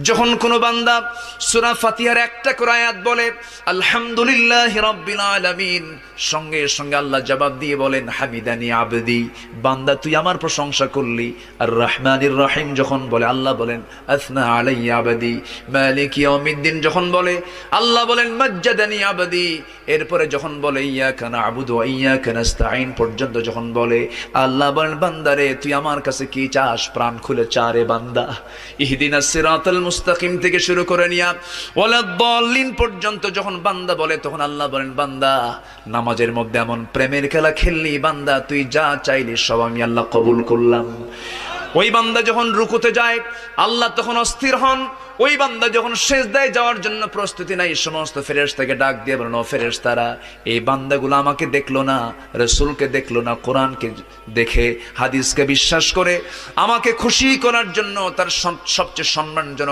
যখন কোনো বান্দা সূরা ফাতিহার একটা করে আয়াত বলে আলহামদুলিল্লাহি রাব্বিল আলামিন, সঙ্গে সঙ্গে আল্লাহ জবাব দিয়ে বলেন হামিদানি আবদি, বান্দা তুই আমার প্রশংসা করলি। আর রহমানির রহিম যখন বলে আল্লাহ বলেন আসনা আলাইয়া আবদি। মালিক ইয়াউমিদ্দিন যখন বলে আল্লাহ বলেন মাজ্জাদানি আবদি। এরপরে যখন বলে ইয়াকা না'বুদু ওয়া ইয়াকা নাস্তাঈন পর্যন্ত যখন বলে আল্লাহ বলেন বান্দারে তুই আমার কাছে কি চাস, প্রাণ খুলে চা রে বান্দা। ইহদিনাস সিরাতাল মুস্তাকিম থেকে শুরু করে নিয়া ওয়ালাদ-দাল্লিন পর্যন্ত যখন বান্দা বলে তখন আল্লাহ বলেন বান্দা নামাজের মধ্যে এমন প্রেমের খেলা খেললি বান্দা, তুই যা চাইলি সব আমি আল্লাহ কবুল করলাম। ওই বান্দা যখন রুকুতে যায় আল্লাহ তখন অস্থির হন। ওই বান্দা যখন সিজদায় যাওয়ার জন্য প্রস্তুতি নাই, সমস্ত ফেরেশতাকে ডাক দিয়ে বলেন ও ফেরেশতারা, এই বান্দাগুলো আমাকে দেখলো না, রাসূলকে দেখলো না, কোরআনকে দেখে হাদিসকে বিশ্বাস করে আমাকে খুশি করার জন্য তার সবচেয়ে সম্মানজনক